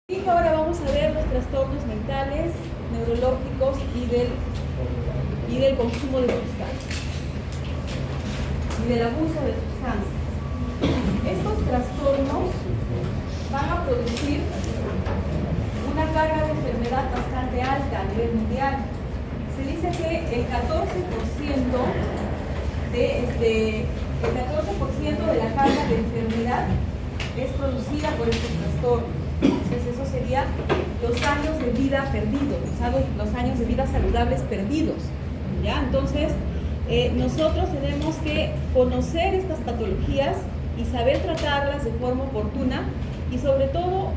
Y ahora vamos a ver los trastornos mentales, neurológicos y del consumo de sustancias y del abuso de sustancias. Estos trastornos van a producir una carga de enfermedad bastante alta a nivel mundial. Se dice que el 14% de la carga de enfermedad es producida por estos trastornos. Entonces eso sería los años de vida perdidos, los años de vida saludables perdidos, ¿ya? Entonces nosotros tenemos que conocer estas patologías y saber tratarlas de forma oportuna y sobre todo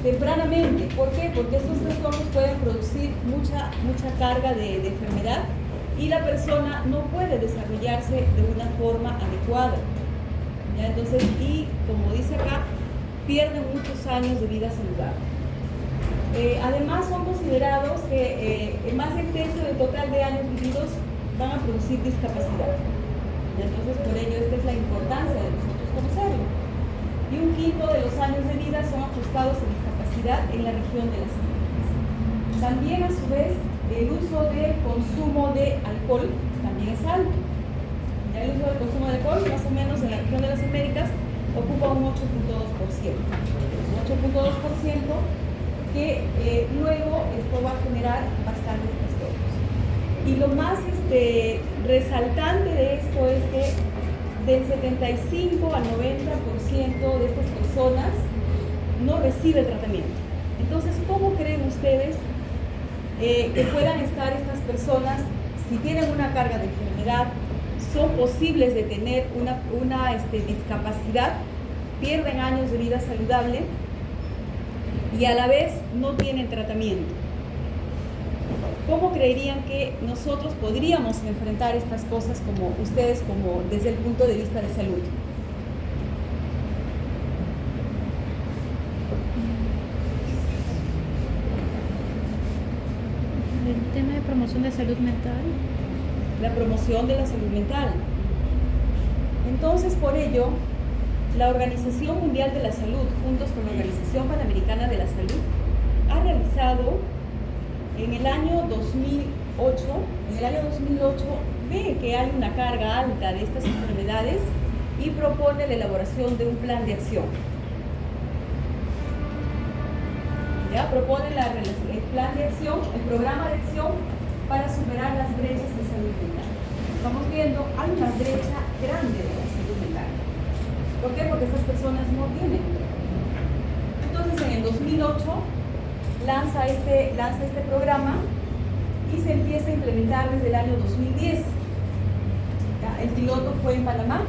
tempranamente. ¿Por qué? Porque estos trastornos pueden producir mucha carga de enfermedad y la persona no puede desarrollarse de una forma adecuada, ¿ya? Entonces, y como dice acá, pierden muchos años de vida saludable. Además son considerados que más del tercio del total de años vividos van a producir discapacidad. Entonces por ello esta es la importancia de nosotros conocerlo. Y un quinto de los años de vida son ajustados en discapacidad en la región de las Américas. También a su vez el uso del consumo de alcohol también es alto. Ya el uso del consumo de alcohol más o menos en la región de las Américas ocupa un 8.2%. Un 8.2% que luego esto va a generar bastantes trastornos. Y lo más resaltante de esto es que del 75 al 90% de estas personas no recibe tratamiento. Entonces, ¿cómo creen ustedes que puedan estar estas personas si tienen una carga de enfermedad? Son posibles de tener una discapacidad, pierden años de vida saludable y a la vez no tienen tratamiento. ¿Cómo creerían que nosotros podríamos enfrentar estas cosas como ustedes, como desde el punto de vista de salud? El tema de promoción de salud mental. La promoción de la salud mental. Entonces, por ello, la Organización Mundial de la Salud, juntos con la Organización Panamericana de la Salud, ha realizado en el año 2008, ve que hay una carga alta de estas enfermedades y propone la elaboración de un plan de acción. Ya propone el plan de acción, el programa de acción para superar las brechas de salud mental. Estamos viendo, hay una brecha grande de la salud mental. ¿Por qué? Porque estas personas no tienen. Entonces, en el 2008 lanza este programa y se empieza a implementar desde el año 2010. ¿Ya? El piloto fue en Panamá.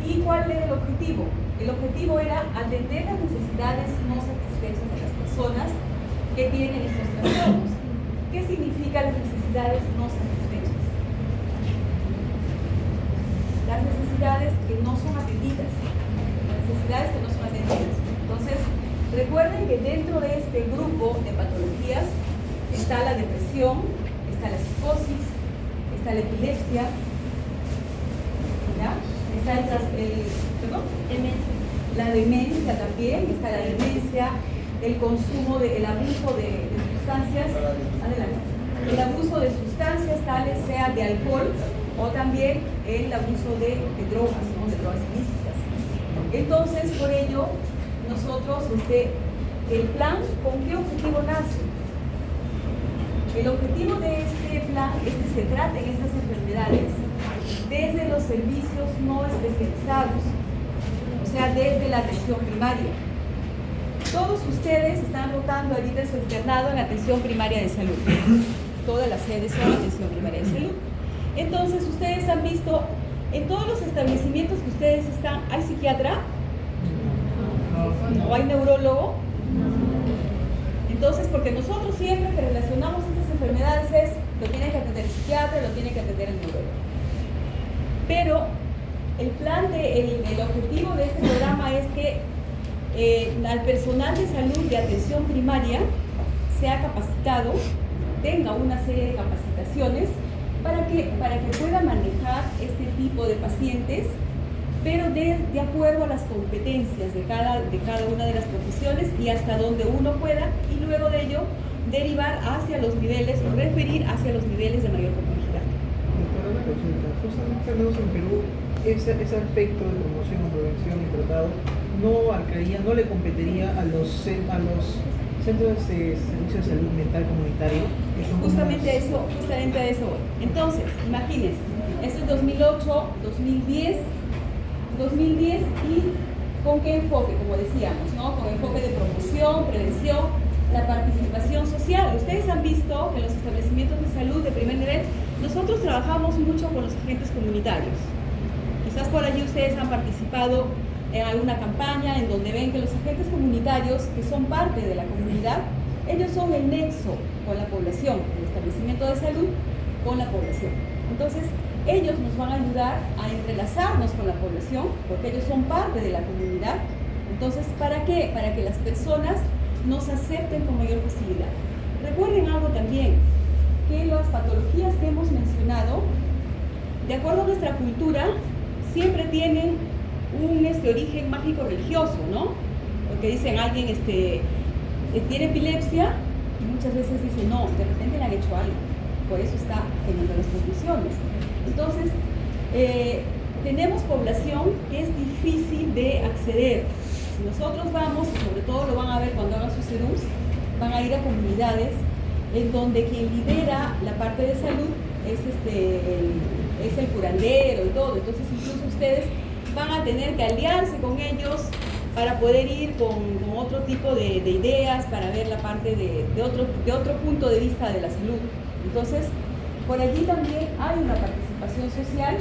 ¿Y cuál era el objetivo? El objetivo era atender las necesidades no satisfechas de las personas que tienen estos trastornos. ¿Qué significa las necesidades no satisfechas? Las necesidades que no son atendidas. Las necesidades que no son atendidas. Entonces, recuerden que dentro de este grupo de patologías está la depresión, está la psicosis, está la epilepsia, ¿ya? Está la demencia también, está la demencia, el consumo, el abuso de sustancias, adelante, el abuso de sustancias tales sea de alcohol o también el abuso de drogas, ¿no? De drogas ilícitas. Entonces, por ello, nosotros, el plan, ¿con qué objetivo nace? El objetivo de este plan es que se traten estas enfermedades desde los servicios no especializados, o sea, desde la atención primaria. Todos ustedes están rotando ahorita en su internado en atención primaria de salud. Todas las sedes son atención primaria de salud. Entonces, ustedes han visto, en todos los establecimientos que ustedes están, ¿hay psiquiatra? ¿O hay neurólogo? Entonces, porque nosotros siempre que relacionamos estas enfermedades es, lo tiene que atender el psiquiatra, lo tiene que atender el neurólogo. Pero el objetivo de este programa es que al personal de salud de atención primaria sea capacitado, tenga una serie de capacitaciones para que pueda manejar este tipo de pacientes pero de acuerdo a las competencias de cada una de las profesiones y hasta donde uno pueda, y luego de ello derivar hacia los niveles o referir hacia los niveles de mayor complejidad. Para una consulta, justamente al menos en Perú, ese aspecto de promoción, prevención y tratado no le competiría a los centros de servicio de salud mental comunitario, que son justamente a eso voy. Entonces, imagínense, esto es 2008, 2010 y ¿con qué enfoque? Como decíamos, ¿no? Con enfoque de promoción, prevención, la participación social. Ustedes han visto que en los establecimientos de salud de primer nivel nosotros trabajamos mucho con los agentes comunitarios. Quizás por allí ustedes han participado en alguna campaña en donde ven que los agentes comunitarios, que son parte de la comunidad, ellos son el nexo con la población, el establecimiento de salud con la población. Entonces, ellos nos van a ayudar a entrelazarnos con la población, porque ellos son parte de la comunidad. Entonces, ¿para qué? Para que las personas nos acepten con mayor facilidad. Recuerden algo también, que las patologías que hemos mencionado, de acuerdo a nuestra cultura, siempre tienen un origen mágico religioso, ¿no? Porque dicen alguien tiene epilepsia y muchas veces dicen no, de repente le han hecho algo, por eso está teniendo las conclusiones. Entonces, tenemos población que es difícil de acceder. Si nosotros vamos, y sobre todo lo van a ver cuando hagan sus CEDUS, van a ir a comunidades en donde quien lidera la parte de salud es el curandero y todo. Entonces, incluso ustedes van a tener que aliarse con ellos para poder ir con otro tipo de ideas, para ver la parte de otro punto de vista de la salud. Entonces, por allí también hay una participación social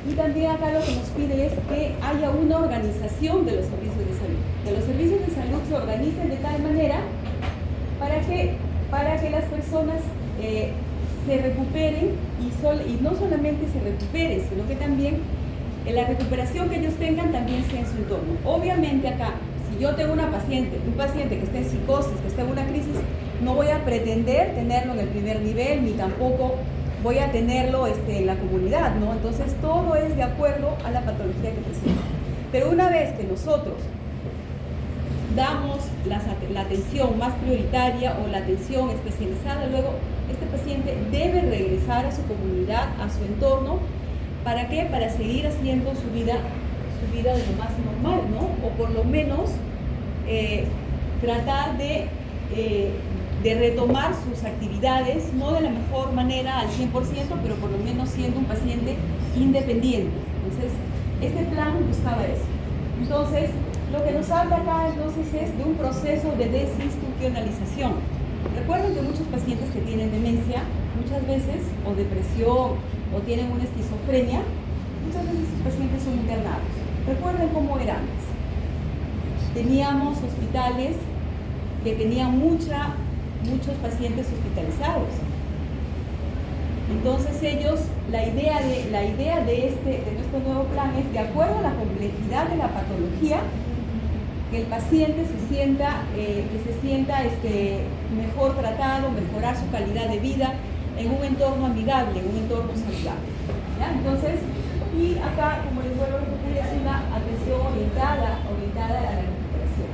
y también acá lo que nos pide es que haya una organización de los servicios de salud. Que los servicios de salud se organicen de tal manera para que las personas se recuperen y no solamente se recuperen, sino que también la recuperación que ellos tengan también sea en su entorno. Obviamente acá, si yo tengo un paciente que está en psicosis, que está en una crisis, no voy a pretender tenerlo en el primer nivel, ni tampoco voy a tenerlo en la comunidad, ¿no? Entonces todo es de acuerdo a la patología que presenta. Pero una vez que nosotros damos la atención más prioritaria o la atención especializada, luego este paciente debe regresar a su comunidad, a su entorno. ¿Para qué? Para seguir haciendo su vida de lo más normal, ¿no? O por lo menos tratar de retomar sus actividades, no de la mejor manera al 100%, pero por lo menos siendo un paciente independiente. Entonces, este plan buscaba eso. Entonces, lo que nos habla acá entonces es de un proceso de desinstitucionalización. Recuerden que muchos pacientes que tienen demencia, muchas veces, o depresión, o tienen una esquizofrenia, muchas veces sus pacientes son internados. Recuerden cómo era antes. Teníamos hospitales que tenían muchos pacientes hospitalizados. Entonces ellos, la idea de nuestro nuevo plan es, de acuerdo a la complejidad de la patología, que el paciente se sienta mejor tratado, mejorar su calidad de vida en un entorno amigable, en un entorno saludable. ¿Ya? Entonces, y acá, como les vuelvo a repetir, es una atención orientada a la recuperación.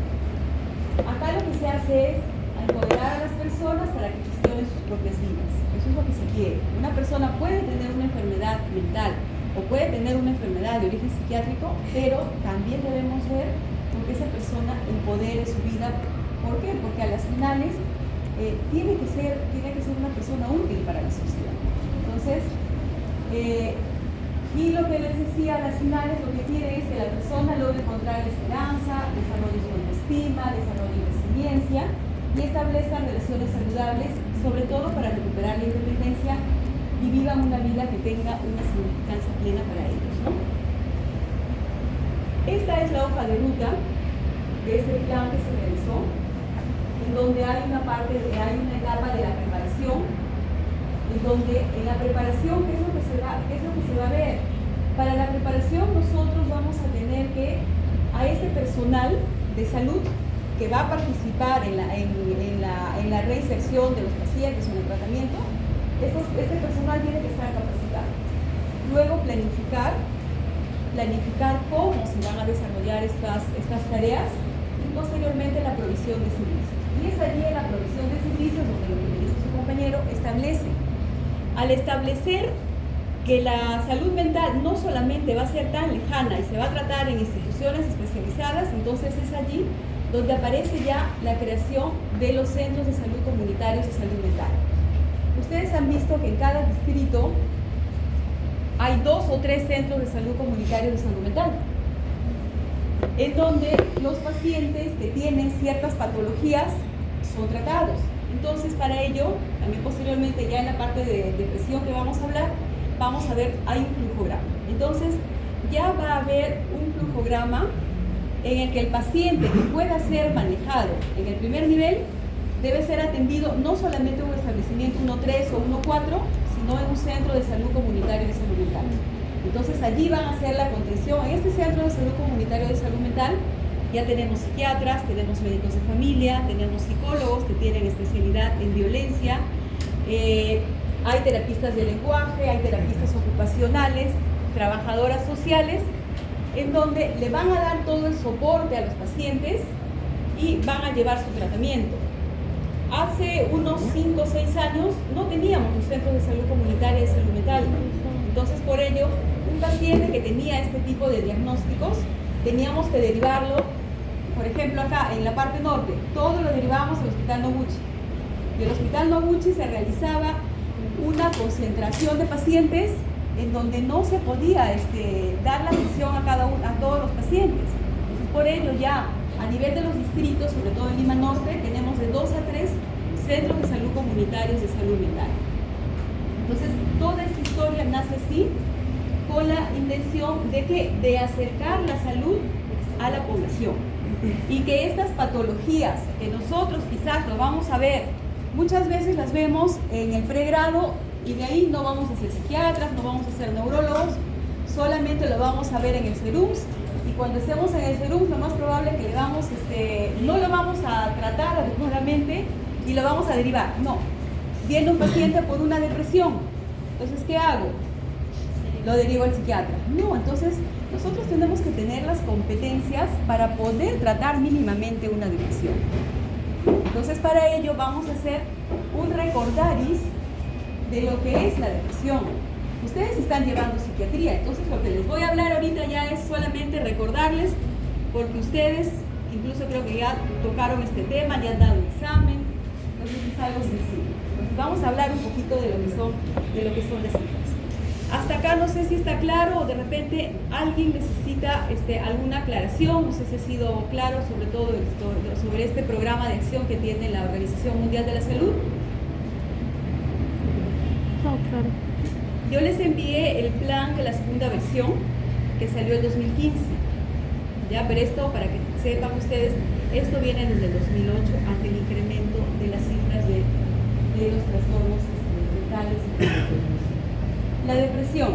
Acá lo que se hace es empoderar a las personas para que gestionen sus propias vidas. Eso es lo que se quiere. Una persona puede tener una enfermedad mental o puede tener una enfermedad de origen psiquiátrico, pero también debemos ver que esa persona empodere su vida. ¿Por qué? Porque a las finales tiene que ser una persona útil para la sociedad. Entonces, y lo que les decía, a las finales lo que quiere es que la persona logre encontrar esperanza, desarrolle su autoestima, desarrolle resiliencia y establezca relaciones saludables, sobre todo para recuperar la independencia y vivan una vida que tenga una significancia plena para ellos, ¿no? Esta es la hoja de ruta de este plan que se realizó, en donde hay una etapa de la preparación, en donde en la preparación, ¿qué es lo que se va a ver? Para la preparación nosotros vamos a tener que, a este personal de salud que va a participar en la reinserción de los pacientes en el tratamiento, este personal tiene que estar capacitado. Luego planificar planificar cómo se van a desarrollar estas tareas y posteriormente la provisión de servicios. Y es allí en la provisión de servicios donde lo que me dice su compañero establece. Al establecer que la salud mental no solamente va a ser tan lejana y se va a tratar en instituciones especializadas, entonces es allí donde aparece ya la creación de los centros de salud comunitarios de salud mental. Ustedes han visto que en cada distrito hay 2 o 3 centros de salud comunitarios de salud mental, en donde los pacientes que tienen ciertas patologías son tratados. Entonces, para ello, también posteriormente ya en la parte de depresión que vamos a hablar, vamos a ver, hay un flujograma. Entonces, ya va a haber un flujograma en el que el paciente que pueda ser manejado en el primer nivel debe ser atendido no solamente en un establecimiento 1.3 o 1.4, sino en un centro de salud comunitario de salud mental. Entonces, allí van a hacer la contención. En este centro de salud comunitario de salud mental ya tenemos psiquiatras, tenemos médicos de familia, tenemos psicólogos que tienen especialidad en violencia, hay terapistas de lenguaje, hay terapistas ocupacionales, trabajadoras sociales, en donde le van a dar todo el soporte a los pacientes y van a llevar su tratamiento. Hace unos 5 o 6 años no teníamos los centros de salud comunitaria de salud mental. Entonces, por ello, un paciente que tenía este tipo de diagnósticos, teníamos que derivarlo, por ejemplo, acá en la parte norte, todo lo derivábamos al Hospital Noguchi. Y el Hospital Noguchi se realizaba una concentración de pacientes en donde no se podía dar la atención a todos los pacientes. Entonces, por ello, ya a nivel de los distritos, sobre todo en Lima Norte, tenemos de 2 a 3 centros de salud comunitarios de salud mental. Entonces, toda esta historia nace así, con la intención de acercar la salud a la población y que estas patologías que nosotros quizás lo vamos a ver, muchas veces las vemos en el pregrado y de ahí no vamos a ser psiquiatras, no vamos a ser neurólogos, solamente lo vamos a ver en el CERUMS, y cuando estemos en el CERUMS lo más probable es que le damos, no lo vamos a tratar adecuadamente y lo vamos a derivar. No, viene un paciente por una depresión, entonces ¿qué hago? Lo derivo al psiquiatra. No, entonces nosotros tenemos que tener las competencias para poder tratar mínimamente una depresión. Entonces, para ello vamos a hacer un recordaris de lo que es la depresión. Ustedes están llevando psiquiatría, entonces lo que les voy a hablar ahorita ya es solamente recordarles, porque ustedes incluso creo que ya tocaron este tema, ya han dado examen, entonces es algo sencillo. Entonces, vamos a hablar un poquito de lo que son las cifras. Hasta acá no sé si está claro o de repente alguien necesita alguna aclaración, no sé si ha sido claro sobre todo sobre este programa de acción que tiene la Organización Mundial de la Salud. No, claro. Yo les envié el plan de la segunda versión que salió el 2015, ya, pero esto para que sepan ustedes, esto viene desde el 2008 ante el incremento de las cifras de los trastornos mentales. La depresión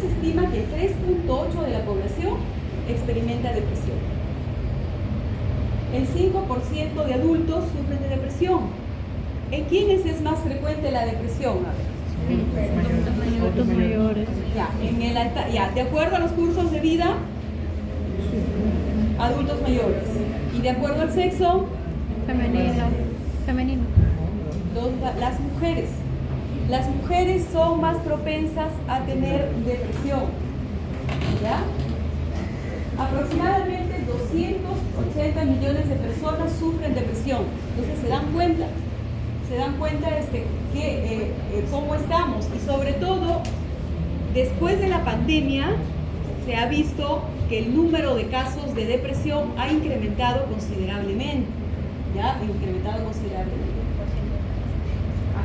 se estima que el 3.8% de la población experimenta depresión. El 5% de adultos sufren de depresión. ¿En quiénes es más frecuente la depresión? A ver. Adultos mayores. Ya, de acuerdo a los cursos de vida, adultos mayores. Y de acuerdo al sexo, Femenino. las mujeres. Las mujeres son más propensas a tener depresión, ¿ya? Aproximadamente 280 millones de personas sufren depresión. Entonces se dan cuenta cómo estamos, y sobre todo después de la pandemia se ha visto que el número de casos de depresión ha incrementado considerablemente, ¿ya?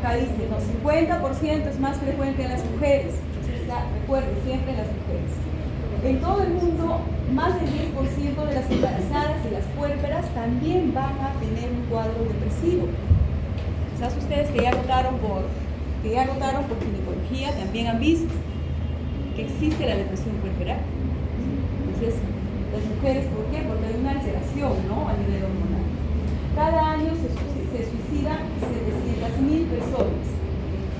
Acá dice, no, 50% es más frecuente en las mujeres. Entonces, recuerden, siempre en las mujeres. En todo el mundo, más del 10% de las embarazadas y las puérperas también van a tener un cuadro depresivo. Quizás ustedes que ya votaron por ginecología también han visto que existe la depresión puerperal. Entonces, las mujeres, ¿por qué? Porque hay una alteración, ¿no?, a nivel hormonal. Cada año se suicidan 700.000 personas.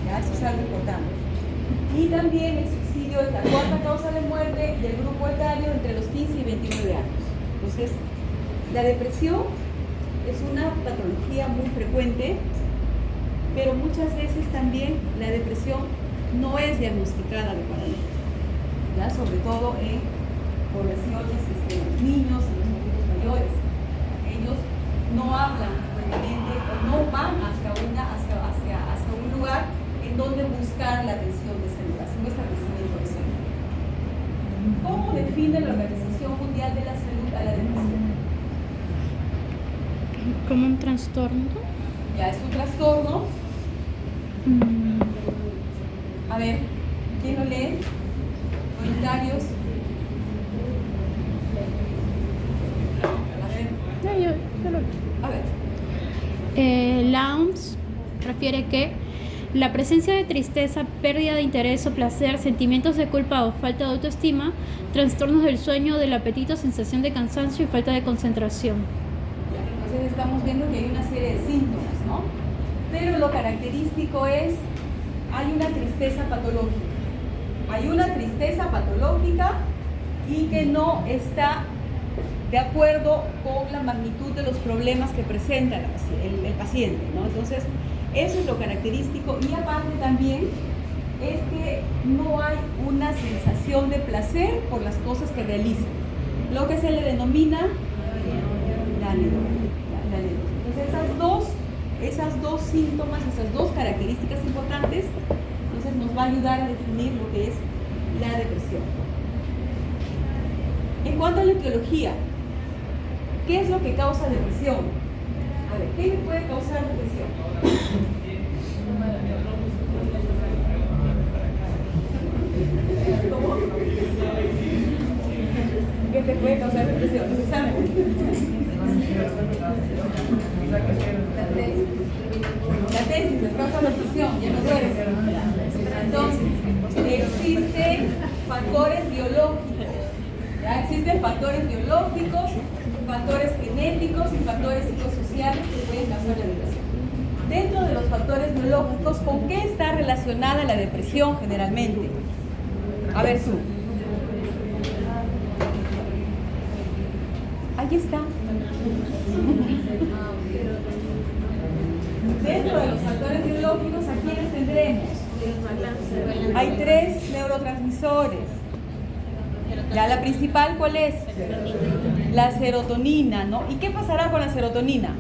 ¿Ya? Eso es algo importante. Y también el suicidio suicidio es la cuarta causa de muerte del grupo etario entre los 15 y 29 años. Entonces, la depresión es una patología muy frecuente, pero muchas veces también la depresión no es diagnosticada adecuadamente, ¿ya? Sobre todo en poblaciones, niños y los adultos mayores. Ellos no hablan realmente o no van hacia un lugar en donde buscar la atención de salud, hacia un establecimiento de salud. ¿Cómo define la Organización Mundial de la Salud a la depresión? Como un trastorno. Ya es un trastorno. A ver, ¿quién lo lee? Voluntarios. A ver. No, yo lo... A ver. La OMS refiere que la presencia de tristeza, pérdida de interés o placer, sentimientos de culpa o falta de autoestima, trastornos del sueño, del apetito, sensación de cansancio y falta de concentración. Entonces estamos viendo que hay una serie de síntomas, ¿no? Pero lo característico es, hay una tristeza patológica. Hay una tristeza patológica y que no está de acuerdo con la magnitud de los problemas que presenta el paciente, ¿no? Entonces, eso es lo característico. Y aparte también es que no hay una sensación de placer por las cosas que realiza, lo que se le denomina la anedonia. Entonces, esas dos síntomas, esas dos características importantes, entonces nos va a ayudar a definir lo que es la depresión. En cuanto a la etiología, ¿qué es lo que causa depresión? A ver, ¿qué puede causar depresión? ¿Cómo? ¿Qué te puede causar depresión? Los exámenes. La tesis les causa depresión, ya no duermes. Entonces, existen factores biológicos. ¿Ya? Existen factores biológicos, factores genéticos y factores psicosociales que pueden causar la depresión. Dentro de los factores biológicos, ¿con qué está relacionada la depresión generalmente? A ver tú. Ahí está. Dentro de los factores biológicos, ¿a quiénes tendremos? Hay 3 neurotransmisores. ¿Ya? La principal, ¿cuál es? La serotonina, ¿no? ¿Y qué pasará con la serotonina?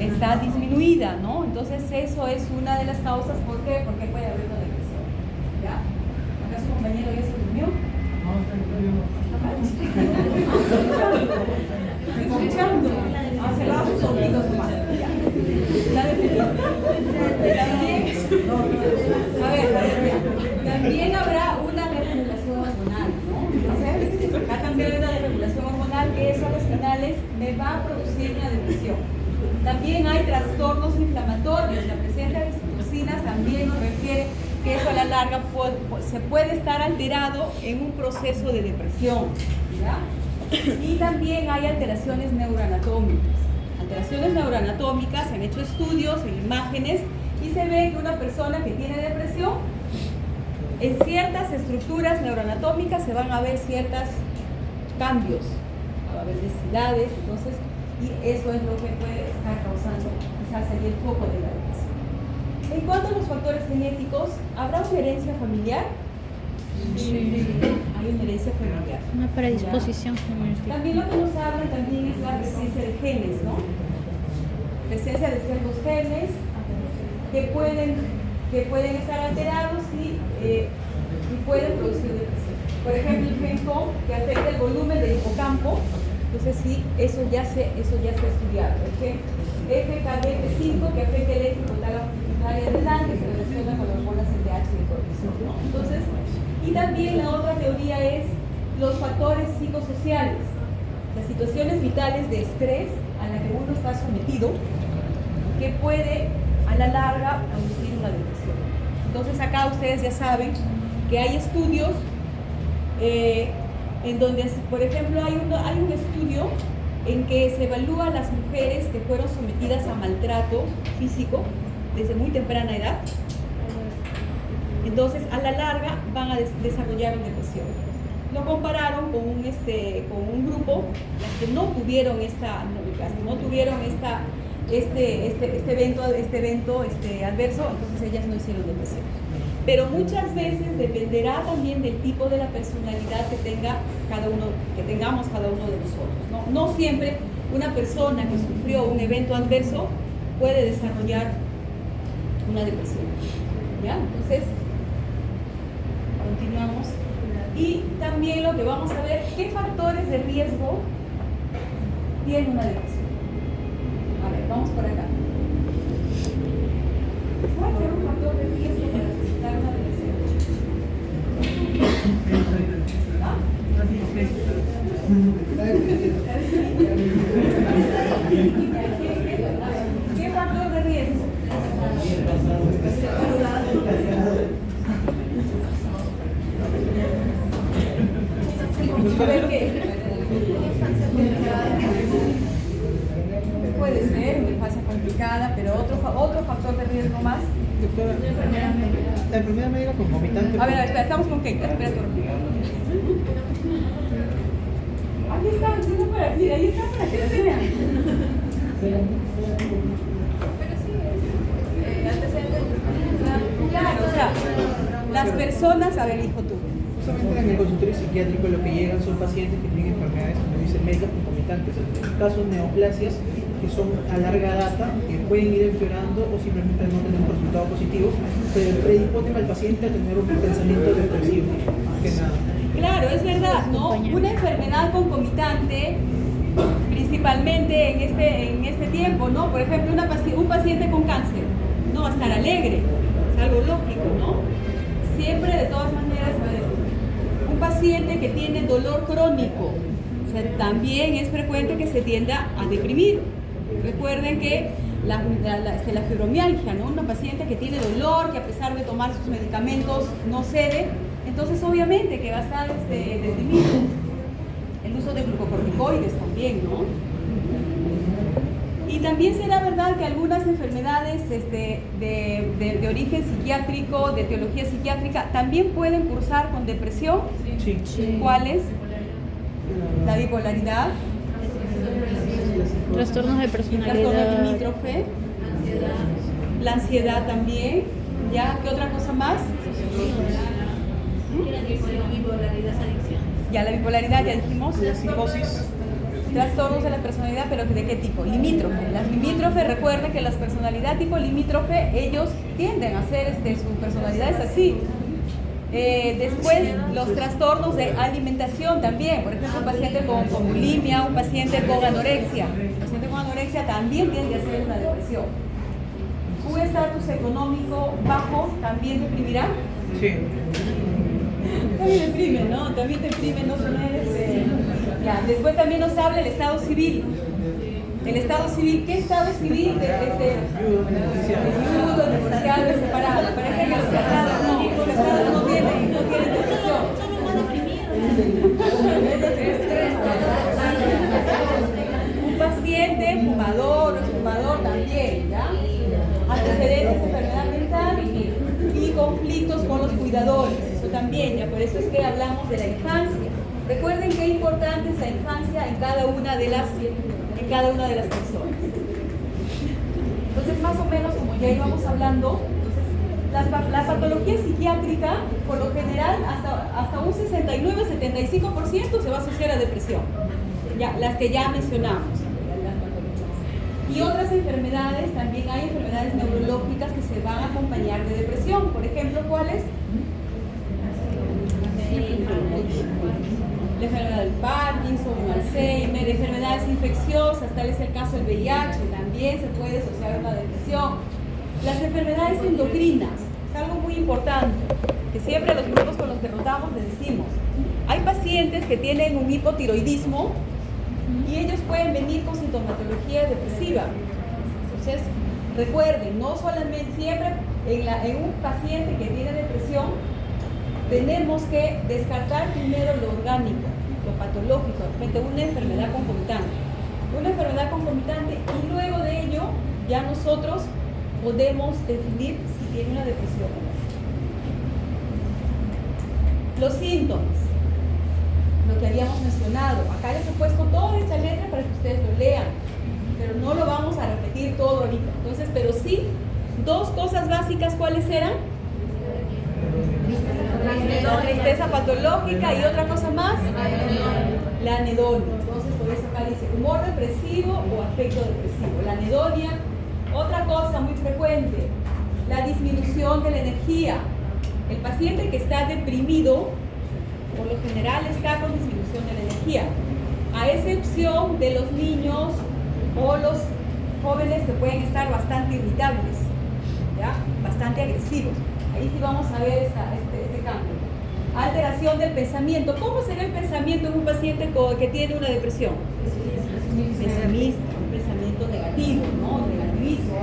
Está disminuida, ¿no? Entonces eso es una de las causas. ¿Por qué? Porque puede haber una depresión. ¿Ya? ¿Acá su compañero ya se durmió? ¿Estoy escuchando? Cerramos sus ojitos más. Ya. La depresión. También habrá una desregulación hormonal, ¿no? Entonces, acá también hay una desregulación hormonal que eso a los finales me va a producir una depresión. También hay trastornos inflamatorios. La presencia de citocinas también nos refiere que eso a la larga se puede estar alterado en un proceso de depresión, ¿ya? Y también hay alteraciones neuroanatómicas. Alteraciones neuroanatómicas, se han hecho estudios en imágenes y se ve que una persona que tiene depresión, en ciertas estructuras neuroanatómicas se van a ver ciertos cambios, va a haber densidades, entonces, y eso es lo que puede estar causando, quizás sería el foco de la depresión. En cuanto a los factores genéticos, ¿habrá una herencia familiar? Sí. Hay una herencia familiar. Una predisposición genética. También lo que nos habla también es la presencia de genes, ¿no? Presencia de ciertos genes que pueden estar alterados y pueden producir depresión. Por ejemplo, el gen COM, que afecta el volumen del hipocampo, entonces sí, eso ya se ha estudiado. El gen FKBP5, que afecta el eje hipotálamo adrenal, que se relaciona con las hormonas LH y el cortisol, ¿no? Entonces, y también la otra teoría es los factores psicosociales, las situaciones vitales de estrés a la que uno está sometido, que puede a la larga producir una depresión. Entonces acá ustedes ya saben que hay estudios en donde, por ejemplo, hay un estudio en que se evalúa a las mujeres que fueron sometidas a maltrato físico desde muy temprana edad Entonces, a la larga van a desarrollar una depresión. Lo compararon con un grupo, las que no tuvieron este evento adverso, entonces ellas no hicieron depresión. Pero muchas veces dependerá también del tipo de la personalidad que tengamos cada uno de nosotros, ¿no? No siempre una persona que sufrió un evento adverso puede desarrollar una depresión. ¿Ya? Entonces, continuamos. Y también lo que vamos a ver, ¿qué factores de riesgo tiene una depresión? A ver, vamos por acá. ¿Cuál será un factor de riesgo para presentar una depresión? ¿Ah? ¿Qué factor de riesgo? A ver qué. Puede ser una infancia complicada, pero otro factor de riesgo más. Doctora, la enfermedad médica concomitante. A ver, espera, estamos con Keita, espera tu Aquí está, ahí está para que lo vean. Pero sí, antecedentes. Claro, o sea, las personas, a ver, hijo tú. Justamente en el consultorio psiquiátrico lo que llegan son pacientes que tienen enfermedades, como dicen, médicas concomitantes. En este caso, neoplasias que son a larga data, que pueden ir empeorando o simplemente no tener un resultado positivo, pero predisponen al paciente a tener un pensamiento depresivo, más que nada. Claro, es verdad, ¿no? Una enfermedad concomitante, principalmente en este tiempo, ¿no? Por ejemplo, un paciente con cáncer no va a estar alegre, es algo lógico, ¿no? Siempre, de todas maneras, un paciente que tiene dolor crónico, o sea, también es frecuente que se tienda a deprimir. Recuerden que la fibromialgia, ¿no? Una paciente que tiene dolor, que a pesar de tomar sus medicamentos no cede, entonces obviamente que va a estar deprimido. El uso de glucocorticoides también, ¿no? Y también será verdad que algunas enfermedades de origen psiquiátrico, de etiología psiquiátrica, también pueden cursar con depresión. Sí. ¿Cuáles? La bipolaridad, Trastornos de el trastorno personalidad. limítrofe, la ansiedad también. ¿Ya? ¿Qué otra cosa más? Ya, la bipolaridad, ya dijimos. La psicosis. Trastornos de la personalidad, pero ¿de qué tipo? Limítrofe. Las limítrofes, recuerden que las personalidades tipo limítrofe, ellos tienden a hacer su personalidad es así. Después, los trastornos de alimentación también. Por ejemplo, un paciente con bulimia, un paciente con anorexia. Un paciente con anorexia también tiende a hacer una depresión. Un estatus económico bajo también deprimirá. Sí. También deprime, ¿no? También deprime, no solo ya. Después también nos habla el estado civil. El estado civil, ¿qué estado civil? Viudo, divorciado, separado. Parece que los casados no tienen depresión. Un paciente fumador o fumador también, ¿ya? Antecedentes de enfermedad mental y conflictos con los cuidadores, eso también, ya por eso es que hablamos de la infancia. Recuerden qué importante es la infancia en cada una de las personas. Entonces, más o menos, como ya íbamos hablando, la patología psiquiátrica, por lo general, hasta un 69-75% se va a asociar a depresión, ya, las que ya mencionamos. Y otras enfermedades, también hay enfermedades neurológicas que se van a acompañar de depresión. Por ejemplo, ¿cuáles? La enfermedad del Parkinson, Alzheimer, enfermedades infecciosas, tal es el caso del VIH, también se puede asociar a una depresión. Las enfermedades endocrinas, es algo muy importante, que siempre a los grupos con los que rotamos les decimos. Hay pacientes que tienen un hipotiroidismo y ellos pueden venir con sintomatología depresiva. Entonces, recuerden, no solamente siempre en un paciente que tiene depresión, tenemos que descartar primero lo orgánico, lo patológico, frente a una enfermedad concomitante. Una enfermedad concomitante y luego de ello ya nosotros podemos definir si tiene una depresión o no. Los síntomas, lo que habíamos mencionado. Acá les he puesto toda esta letra para que ustedes lo lean, pero no lo vamos a repetir todo ahorita. Entonces, pero sí, dos cosas básicas, ¿cuáles eran? La tristeza patológica y otra cosa más, la anedonia. Entonces, por eso acá dice humor depresivo o afecto depresivo. La anedonia, otra cosa muy frecuente, la disminución de la energía. El paciente que está deprimido, por lo general está con disminución de la energía, a excepción de los niños o los jóvenes que pueden estar bastante irritables, ¿ya? Bastante agresivos. Ahí sí vamos a ver este cambio. Alteración del pensamiento. ¿Cómo será el pensamiento en un paciente que tiene una depresión? Pesimista, un pensamiento negativo, ¿no? Negativismo,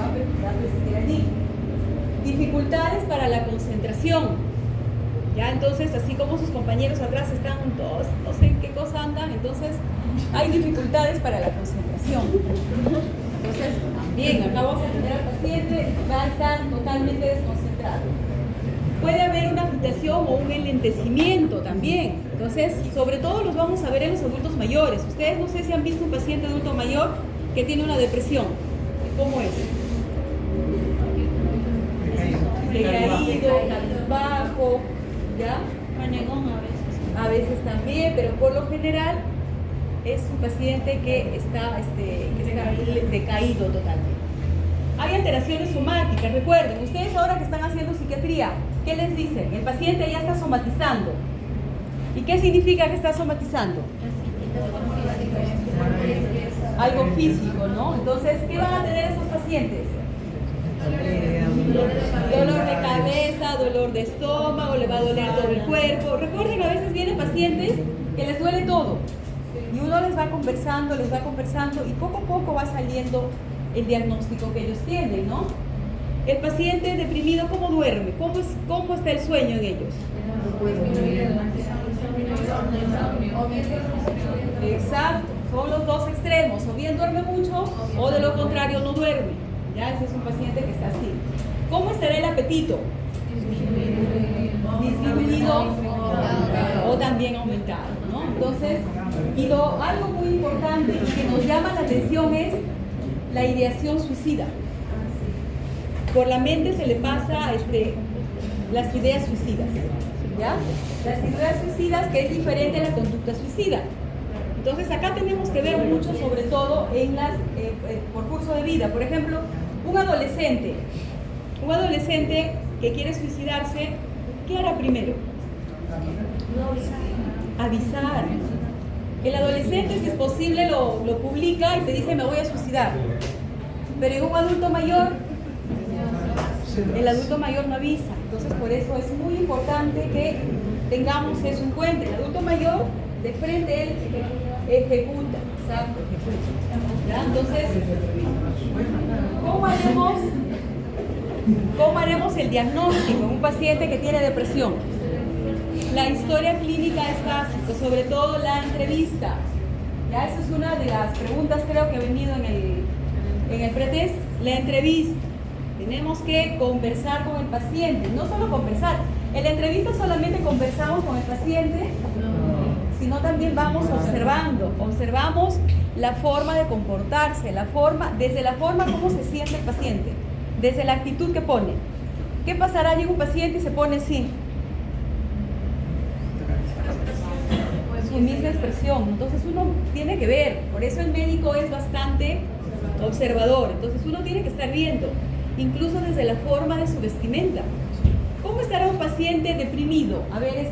dificultades para la concentración. Ya, entonces, así como sus compañeros atrás están todos, no sé en qué cosa andan, entonces hay dificultades para la concentración. Entonces, también acá vamos a tener al paciente, va a estar totalmente desconcentrado. Puede haber una agitación o un enlentecimiento también. Entonces, sobre todo los vamos a ver en los adultos mayores. Ustedes no sé si han visto un paciente adulto mayor que tiene una depresión. ¿Cómo es? Decaído, bajo, ¿ya? Renegón a veces. A veces también, pero por lo general es un paciente que está decaído totalmente. Hay alteraciones somáticas, recuerden, ustedes ahora que están haciendo psiquiatría, ¿qué les dicen? El paciente ya está somatizando. ¿Y qué significa que está somatizando? Algo físico, ¿no? Entonces, ¿qué van a tener esos pacientes? Dolor de cabeza, dolor de estómago, le va a doler todo el cuerpo. Recuerden, a veces vienen pacientes que les duele todo. Y uno les va conversando y poco a poco va saliendo el diagnóstico que ellos tienen, ¿no? El paciente deprimido, ¿cómo duerme? ¿Cómo está el sueño en ellos? Exacto, son los dos extremos, o bien duerme mucho o de lo contrario no duerme. Ya, ese es un paciente que está así. ¿Cómo estará el apetito? Disminuido o también aumentado, ¿no? Entonces, algo muy importante y que nos llama la atención es la ideación suicida. Por la mente se le pasa las ideas suicidas, ¿ya? Las ideas suicidas, que es diferente a la conducta suicida. Entonces acá tenemos que ver mucho, sobre todo en por curso de vida. Por ejemplo, un adolescente que quiere suicidarse, ¿qué hará primero? Avisar. El adolescente, si es posible, lo publica y te dice me voy a suicidar. Pero en un adulto mayor, el adulto mayor no avisa. Entonces por eso es muy importante que tengamos eso en cuenta. El adulto mayor, de frente, él ejecuta. Exacto, ejecuta. ¿Ya? Entonces, ¿cómo haremos el diagnóstico en un paciente que tiene depresión? La historia clínica es básica, sobre todo la entrevista. Ya, esa es una de las preguntas, creo que ha venido en el pretest. La entrevista. Tenemos que conversar con el paciente, no solo conversar. En la entrevista solamente conversamos con el paciente, sino también vamos observamos la forma de comportarse, desde la forma como se siente el paciente, desde la actitud que pone. ¿Qué pasará? Llega un paciente y se pone así, su misma expresión. Entonces uno tiene que ver, por eso el médico es bastante observador. Entonces uno tiene que estar viendo, incluso desde la forma de su vestimenta. ¿Cómo estará un paciente deprimido? A ver,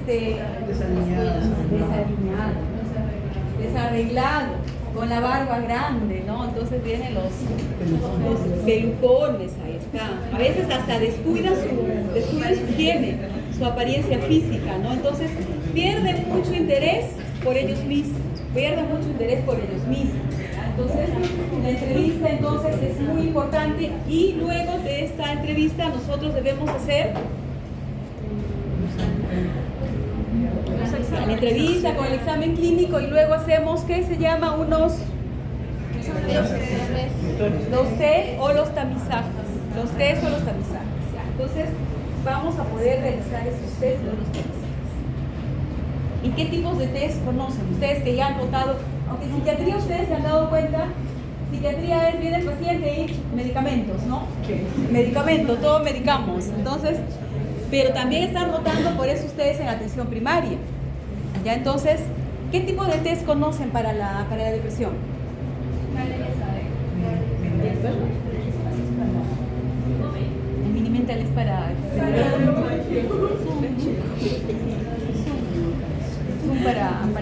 desarreglado, con la barba grande, ¿no? Entonces vienen los pelucones, ahí está. A veces hasta descuida su higiene, su apariencia física, ¿no? Entonces pierde mucho interés por ellos mismos, Entonces, la entrevista entonces es muy importante y luego de esta entrevista nosotros debemos hacer la entrevista con el examen clínico y luego hacemos, ¿qué se llama? Los test o los tamizajes. Entonces, vamos a poder realizar esos test o los tamizajes. ¿Y qué tipos de test conocen? Ustedes que ya han notado, aunque en psiquiatría ustedes se han dado cuenta, psiquiatría es viene el paciente y medicamentos, ¿no? Medicamentos, todo medicamos. Entonces, pero también están rotando por eso ustedes en atención primaria. ¿Ya? Entonces, ¿qué tipo de test conocen para la depresión? El mini mental es para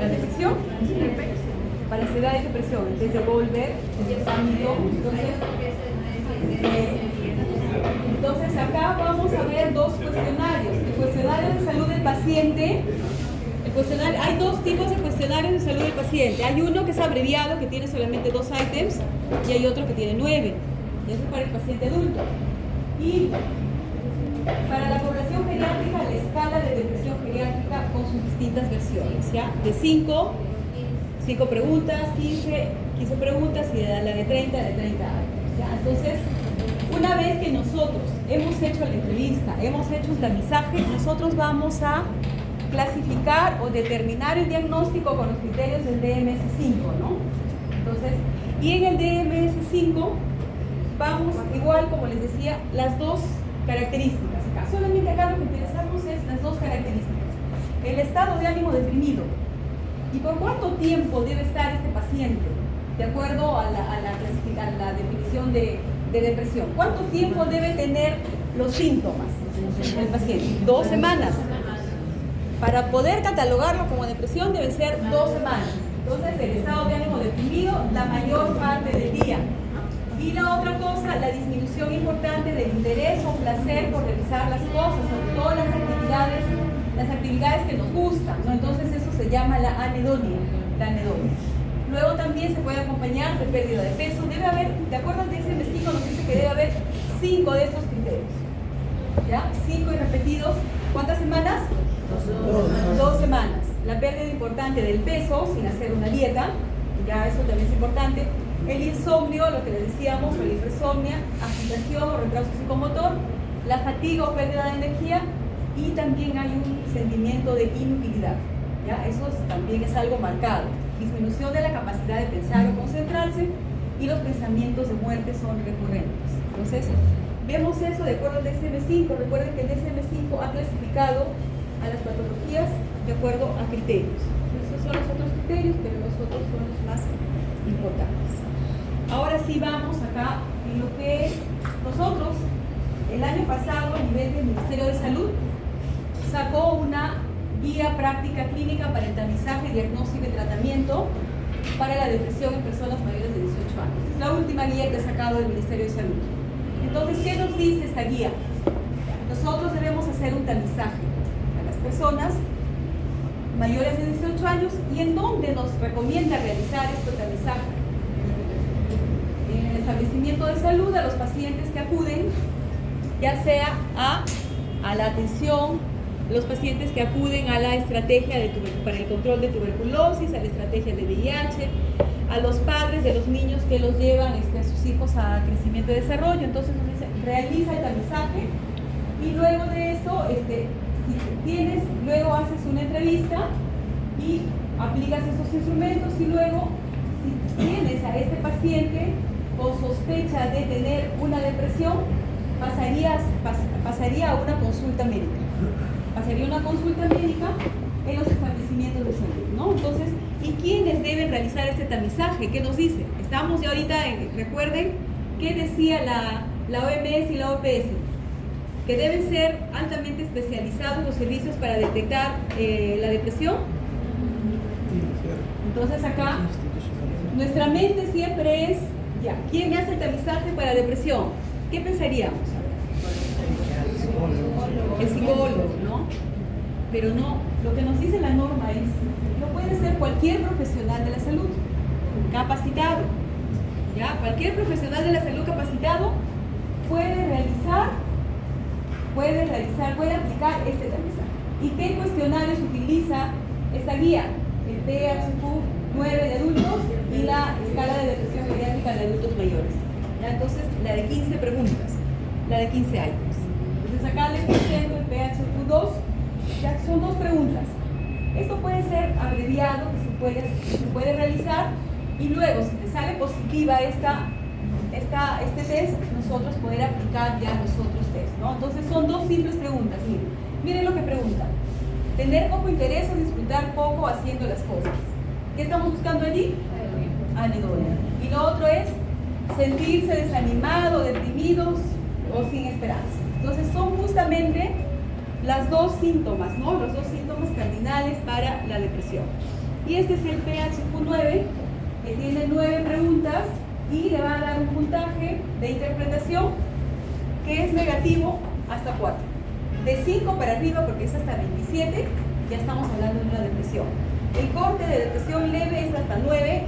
depresión, para ansiedad y depresión, el test de Goldberg, entonces acá vamos a ver dos cuestionarios. El cuestionario de salud del paciente, hay dos tipos de cuestionarios de salud del paciente. Hay uno que es abreviado, que tiene solamente 2 ítems, y hay otro que tiene 9. Y eso es para el paciente adulto. Y para la población geriátrica, la escala de depresión geriátrica con sus distintas versiones, ¿ya? De 5 preguntas, 15 preguntas, y de la de 30 ítems, ¿ya? Entonces, una vez que nosotros hemos hecho la entrevista, hemos hecho un tamizaje, nosotros vamos a clasificar o determinar el diagnóstico con los criterios del DMS-5, ¿no? Entonces, y en el DMS-5 vamos, igual como les decía, las dos características. Acá solamente acá lo que interesamos es las dos características. El estado de ánimo deprimido y por cuánto tiempo debe estar este paciente, de acuerdo a la definición de depresión. ¿Cuánto tiempo debe tener los síntomas del paciente? 2 semanas. Para poder catalogarlo como depresión debe ser 2 semanas. Entonces, el estado de ánimo deprimido la mayor parte del día. Y la otra cosa, la disminución importante del interés o placer por realizar las cosas, sobre todo las actividades que nos gustan, ¿no? Entonces eso se llama la anedonia. Luego también se puede acompañar de pérdida de peso. Debe haber, de acuerdo al DSM-5 nos dice que debe haber 5 de estos criterios. ¿Ya? 5 y repetidos. ¿Cuántas semanas? 2 semanas. La pérdida importante del peso sin hacer una dieta, ya eso también es importante. El insomnio, lo que les decíamos, o la hipersomnia, agitación o retraso psicomotor, la fatiga o pérdida de energía, y también hay un sentimiento de inutilidad. ¿Ya? Eso también es algo marcado. Disminución de la capacidad de pensar o concentrarse, y los pensamientos de muerte son recurrentes. Entonces, vemos eso de acuerdo al DSM-5. Recuerden que el DSM-5 ha clasificado a las patologías de acuerdo a criterios. Esos son los otros criterios, pero los otros son los más importantes. Ahora sí vamos acá en lo que es nosotros. El año pasado, a nivel del Ministerio de Salud, sacó una guía práctica clínica para el tamizaje, diagnóstico y tratamiento para la depresión en personas mayores de 18 años. Es la última guía que ha sacado el Ministerio de Salud. Entonces, ¿qué nos dice esta guía? Nosotros debemos hacer un tamizaje a las personas mayores de 18 años, y en dónde nos recomienda realizar este tamizaje. En el establecimiento de salud, a los pacientes que acuden, ya sea a la atención, los pacientes que acuden a la estrategia para el control de tuberculosis, a la estrategia de VIH, a los padres de los niños que los llevan a sus hijos a crecimiento y desarrollo. Entonces nos dice, realiza el tamizaje, y luego de eso, luego haces una entrevista y aplicas esos instrumentos, y luego, si tienes a este paciente con sospecha de tener una depresión, pasaría a una consulta médica. Pasaría una consulta médica en los establecimientos de salud, ¿no? Entonces, ¿y quiénes deben realizar este tamizaje? ¿Qué nos dice? Estamos ya ahorita, recuerden, ¿qué decía la OMS y la OPS? Que deben ser altamente especializados los servicios para detectar la depresión. Entonces acá, nuestra mente siempre es, ya, ¿quién hace el tamizaje para depresión? ¿Qué pensaríamos? El psicólogo, ¿no? Pero no, lo que nos dice la norma es, no puede ser cualquier profesional de la salud capacitado, ¿ya? Cualquier profesional de la salud capacitado puede aplicar este tamizaje. ¿Y qué cuestionarios utiliza esta guía? El PHQ-9 de adultos y la escala de depresión geriátrica de adultos mayores. ¿Ya? Entonces, la de 15 preguntas, la de 15 items. Entonces, acá les presento el PHQ-2, ya son 2 preguntas. Esto puede ser abreviado, que se puede realizar, y luego, si te sale positiva este test, nosotros poder aplicar ya los otros test, ¿no? Entonces son dos simples preguntas. Miren lo que pregunta. Tener poco interés o disfrutar poco haciendo las cosas. ¿Qué estamos buscando allí? Anedonia. Y lo otro es sentirse desanimado, deprimidos o sin esperanza. Entonces son justamente las dos síntomas, ¿no? Los dos síntomas cardinales para la depresión. Y este es el PHQ-9, que tiene 9 preguntas y le va a dar un puntaje de interpretación que es negativo hasta 4. De 5 para arriba, porque es hasta 27, ya estamos hablando de una depresión. El corte de depresión leve es hasta 9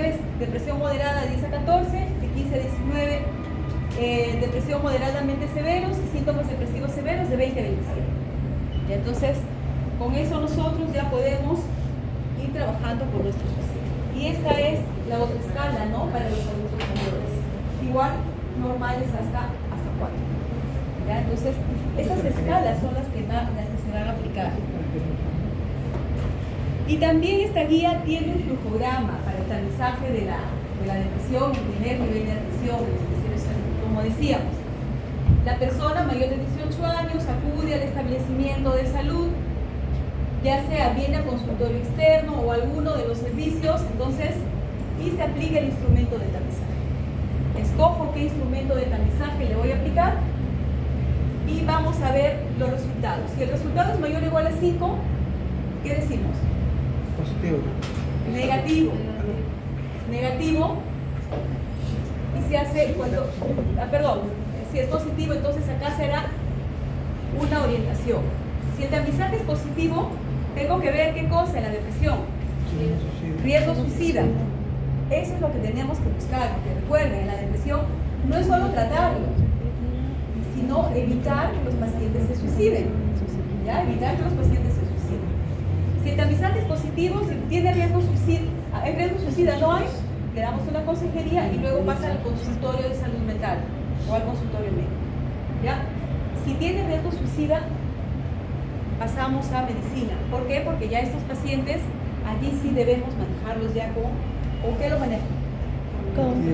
es depresión moderada de 10 a 14, de 15 a 19 depresión moderadamente severos y síntomas depresivos severos de 20 a 27. Y entonces, con eso nosotros ya podemos ir trabajando con nuestros pacientes. Y esta es la otra escala, ¿no? Para los adultos mayores. Igual, normales hasta 4. ¿Ya? Entonces, esas escalas son las que se van a aplicar. Y también esta guía tiene un flujograma para el tamizaje de la depresión, el primer nivel de atención del Ministerio de Salud. Como decíamos, la persona mayor de 18 años acude al establecimiento de salud, ya sea viene a consultorio externo o alguno de los servicios, entonces, y se aplica el instrumento de tamizaje. Escojo qué instrumento de tamizaje le voy a aplicar y vamos a ver los resultados. Si el resultado es mayor o igual a 5, ¿qué decimos? Positivo. Negativo. Y se hace si es positivo, entonces acá será una orientación. Si el tamizaje es positivo, tengo que ver qué cosa en la depresión. Riesgo suicida. Eso es lo que tenemos que buscar, porque recuerden, en la depresión no es solo tratarlo, sino evitar que los pacientes se suiciden. ¿Ya? Evitar que los pacientes se suiciden. Si el tamizaje es positivo, si tiene riesgo suicida, no hay, le damos una consejería y luego pasa al consultorio de salud mental o al consultorio médico. ¿Ya? Si tiene riesgo suicida, pasamos a medicina. ¿Por qué? Porque ya estos pacientes, allí sí debemos manejarlos ya con qué lo manejan. Con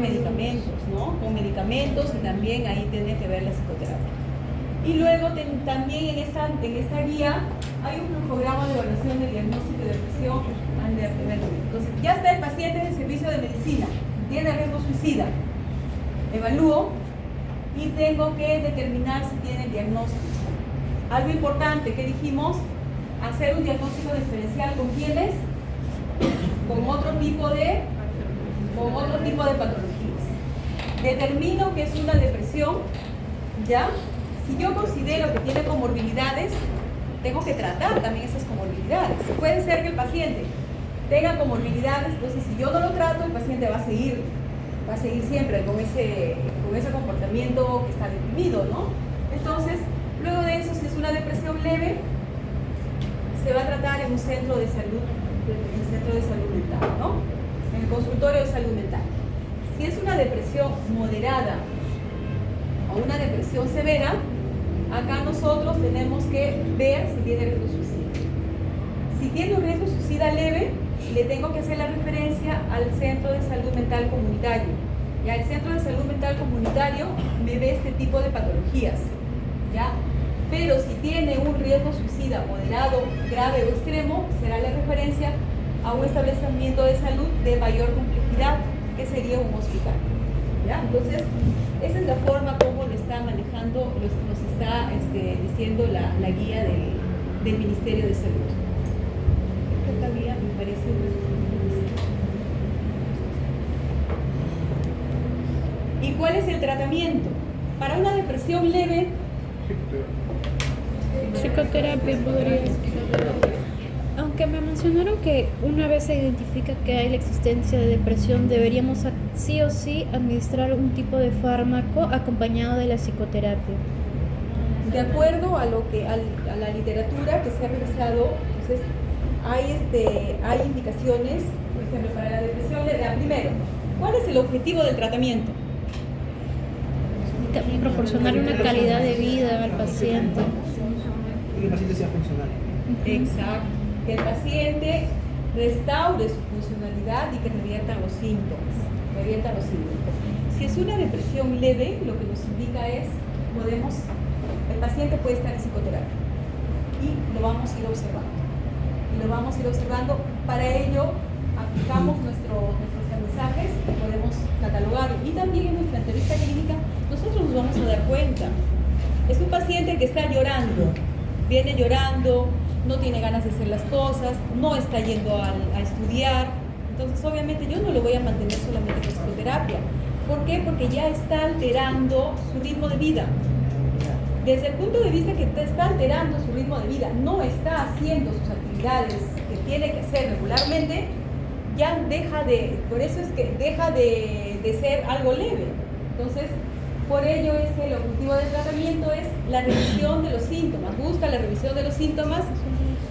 medicamentos, ¿no? Con medicamentos, y también ahí tiene que ver la psicoterapia. Y luego también en esta guía hay un programa de evaluación de diagnóstico de depresión de primer nivel. Entonces, ya está el paciente en el servicio de medicina, tiene riesgo suicida. Evalúo y tengo que determinar si tiene el diagnóstico. Algo importante que dijimos, hacer un diagnóstico diferencial con quiénes, con otro tipo de patologías. Determino que es una depresión, ¿ya? Si yo considero que tiene comorbilidades, tengo que tratar también esas comorbilidades. Puede ser que el paciente tenga comorbilidades, entonces si yo no lo trato, el paciente va a seguir siempre con ese comportamiento que está deprimido, ¿no? Entonces, luego de eso, si es una depresión leve, se va a tratar en un centro de salud mental, ¿no? En el consultorio de salud mental. Si es una depresión moderada o una depresión severa, acá nosotros tenemos que ver si tiene riesgo suicida. Si tiene un riesgo suicida leve, le tengo que hacer la referencia al centro de salud mental comunitario. Ya el centro de salud mental comunitario me ve este tipo de patologías, ¿ya? Pero si tiene un riesgo suicida moderado, grave o extremo, será la referencia a un establecimiento de salud de mayor complejidad, que sería un hospital, ¿ya? Entonces, esa es la forma como lo está manejando, nos está diciendo la guía del Ministerio de Salud. Esta guía me parece ¿Y cuál es el tratamiento? Para una depresión leve, psicoterapia podría ser. Aunque me mencionaron que una vez se identifica que hay la existencia de depresión, deberíamos sí o sí administrar un tipo de fármaco acompañado de la psicoterapia. De acuerdo a la literatura que se ha revisado, entonces hay indicaciones, por ejemplo, para la depresión leve. Primero, ¿cuál es el objetivo del tratamiento? Proporcionar una calidad de vida al paciente. que el paciente sea funcional. Exacto. Que el paciente restaure su funcionalidad y que revierta los síntomas. Si es una depresión leve, lo que nos indica es, el paciente puede estar en psicoterapia y lo vamos a ir observando. Para ello, aplicamos nuestros mensajes y podemos catalogarlo. Y también en nuestra entrevista clínica, nosotros nos vamos a dar cuenta. Es un paciente que está llorando, viene llorando, no tiene ganas de hacer las cosas, no está yendo a estudiar. Entonces, obviamente, yo no lo voy a mantener solamente con psicoterapia. ¿Por qué? Porque ya está alterando su ritmo de vida. Desde el punto de vista que está alterando su ritmo de vida, no está haciendo sus actividades que tiene que hacer regularmente, ya por eso es que deja de ser algo leve. Entonces, por ello es que el objetivo del tratamiento es la revisión de los síntomas, busca la revisión de los síntomas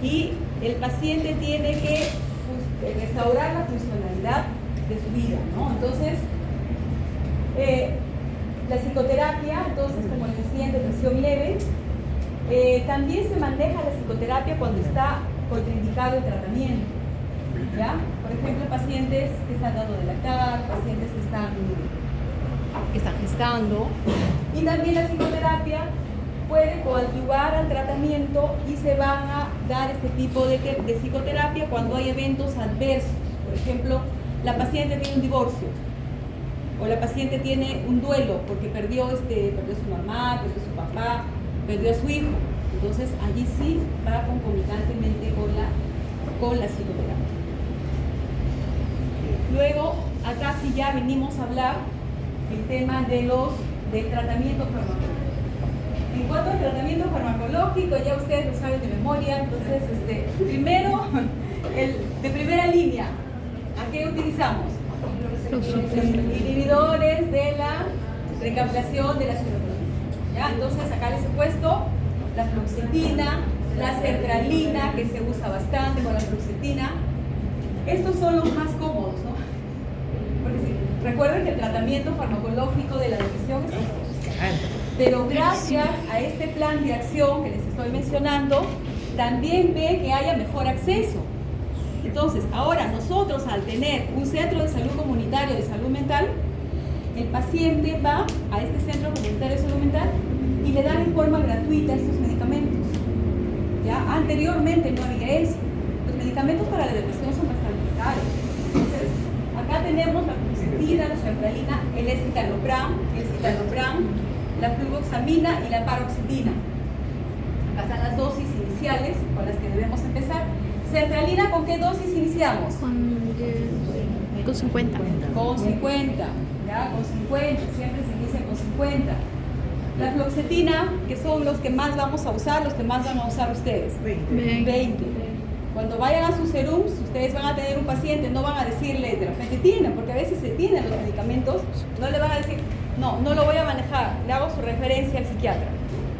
y el paciente tiene que restaurar la funcionalidad de su vida, ¿no? Entonces, la psicoterapia, entonces, como les decía, en depresión leve, también se maneja la psicoterapia cuando está contraindicado el tratamiento, ¿ya? Por ejemplo, pacientes que están dando de lactar, pacientes que están gestando, y también la psicoterapia puede coadyuvar al tratamiento y se van a dar este tipo de psicoterapia cuando hay eventos adversos. Por ejemplo, la paciente tiene un divorcio o la paciente tiene un duelo porque perdió a su mamá, perdió a su papá, perdió a su hijo. Entonces allí sí va concomitantemente con la psicoterapia. Luego, acá sí ya venimos a hablar el tema del tratamiento farmacológico. En cuanto al tratamiento farmacológico, ya ustedes lo saben de memoria, entonces, primero, de primera línea, ¿a qué utilizamos? Los inhibidores de la recaptación de la serotonina. ¿Ya? Entonces, acá les he puesto la fluoxetina, la sertralina, que se usa bastante con la fluoxetina. Estos son los más cómodos, ¿no? Porque sí, recuerden que el tratamiento farmacológico de la depresión es costoso. Pero gracias a este plan de acción que les estoy mencionando, también ve que haya mejor acceso. Entonces, ahora nosotros al tener un centro de salud comunitario de salud mental, el paciente va a este centro comunitario de salud mental y le dan en forma gratuita estos medicamentos. ¿Ya? Anteriormente no había eso. Los medicamentos para la depresión son bastante caros. Entonces, acá tenemos la fluoxetina, la sertralina, el escitalopram, la fluvoxamina y la paroxetina. Acá están las dosis iniciales con las que debemos empezar. Sertralina, ¿con qué dosis iniciamos? Con 50. Con 50, ¿ya? Con 50, siempre se inicia con 50. La fluoxetina, que son los que más vamos a usar, los que más van a usar ustedes. 20. Cuando vayan a sus serums, ustedes van a tener un paciente, no van a decirle de repente tienen, porque a veces se tienen los medicamentos, no le van a decir, no lo voy a manejar, le hago su referencia al psiquiatra.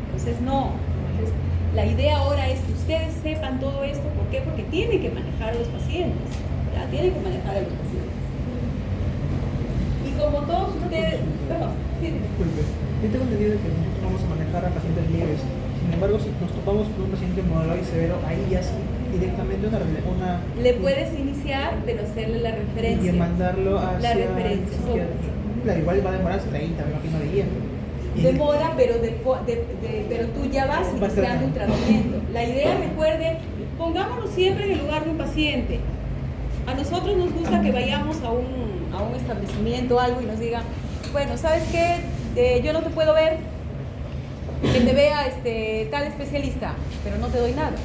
Entonces, no. Entonces, la idea ahora es que ustedes sepan todo esto. ¿Por qué? Porque tienen que manejar a los pacientes. ¿Ya? Tienen que manejar a los pacientes. Y como todos ustedes... Perdón, sí, disculpe. Yo tengo entendido que nosotros vamos a manejar a pacientes leves. Sin embargo, si nos topamos con un paciente moderado y severo, ahí ya sí, directamente una... Le puedes iniciar, pero hacerle la referencia. Y mandarlo hacia... La referencia. Claro, igual va a demorarse 30, me imagino, días. Demora, pero tú ya vas iniciando un tratamiento. La idea, recuerden, pongámonos siempre en el lugar de un paciente. A nosotros nos gusta que vayamos a un establecimiento o algo y nos digan, bueno, ¿sabes qué? Yo no te puedo ver, que te vea tal especialista, pero no te doy nada.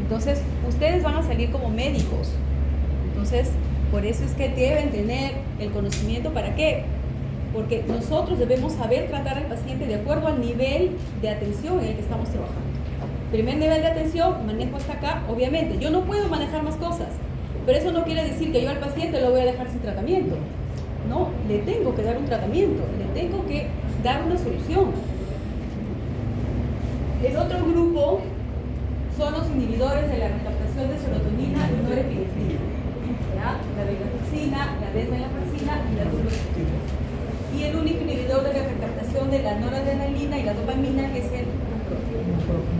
Entonces, ustedes van a salir como médicos. Entonces, por eso es que deben tener el conocimiento. ¿Para qué? Porque nosotros debemos saber tratar al paciente de acuerdo al nivel de atención en el que estamos trabajando. Primer nivel de atención, manejo hasta acá, obviamente. Yo no puedo manejar más cosas, pero eso no quiere decir que yo al paciente lo voy a dejar sin tratamiento. No, le tengo que dar un tratamiento, le tengo que dar una solución. El otro grupo son los inhibidores de la recaptación de serotonina y norepinefrina. ¿Ya? La venlafaxina, la desvenlafaxina y la duloxetina. Y el único inhibidor de la recaptación de la noradrenalina y la dopamina, que es el bupropión.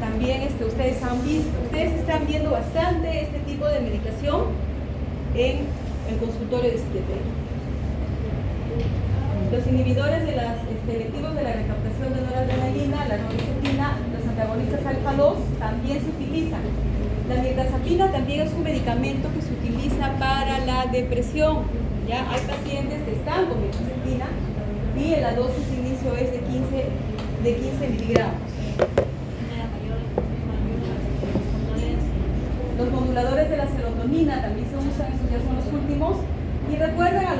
también ustedes han visto. Ustedes están viendo bastante este tipo de medicación en el consultorio de psiquiatría. Los inhibidores de las selectivos de la recaptación de noradrenalina, la norepinefrina, los antagonistas alfa 2 también se utilizan. La mirtazapina también es un medicamento que se utiliza para la depresión. Ya hay pacientes que están con mirtazapina y la dosis de inicio es de 15 miligramos. Los moduladores de la serotonina también se usan, estos ya son los últimos. Y recuerden al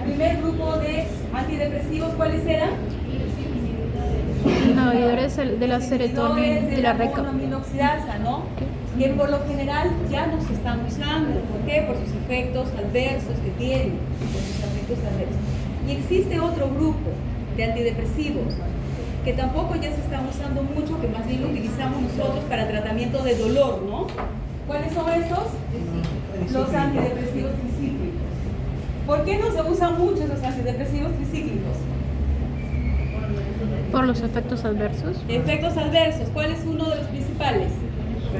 primer grupo de antidepresivos, ¿cuáles eran? Inhibidores de la serotonina, de la monoaminoxidasa, ¿no? Que por lo general ya no se están usando. ¿Por qué? Por sus efectos adversos que tienen, por sus efectos adversos. Y existe otro grupo de antidepresivos que tampoco ya se están usando mucho, que más bien lo utilizamos nosotros para tratamiento de dolor, ¿no? ¿Cuáles son estos? Los antidepresivos tricíclicos. ¿Por qué no se usan mucho esos antidepresivos tricíclicos? Por los efectos adversos. Efectos adversos, ¿cuál es uno de los principales?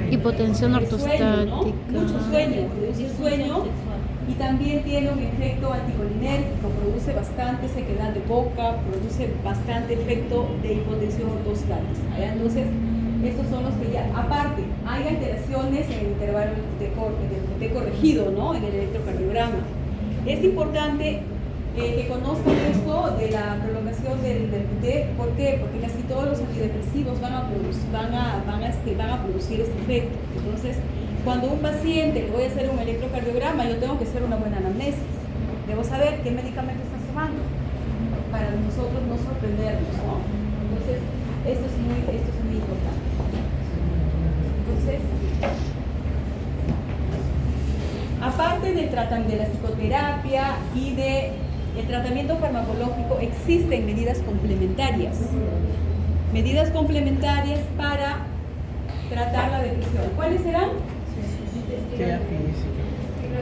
Hipotensión El ortostática. sueño, ¿no? Mucho sueño, produce sueño y también tiene un efecto anticolinérgico, produce bastante sequedad de boca, produce bastante efecto de hipotensión ortostática. ¿Ya? Entonces, estos son los que ya, aparte, hay alteraciones en el intervalo de corregido, ¿no? En el electrocardiograma. Es importante que conozcan esto de la prolongación del QT. ¿Por qué? Porque casi todos los antidepresivos van a producir este efecto. Entonces, cuando un paciente le voy a hacer un electrocardiograma, yo tengo que hacer una buena anamnesis. Debo saber qué medicamento estás tomando para nosotros no sorprendernos, ¿no? Entonces, esto es muy importante. Entonces, aparte del tratamiento de la psicoterapia y del tratamiento farmacológico, existen medidas complementarias. Medidas complementarias para tratar la depresión. ¿Cuáles serán?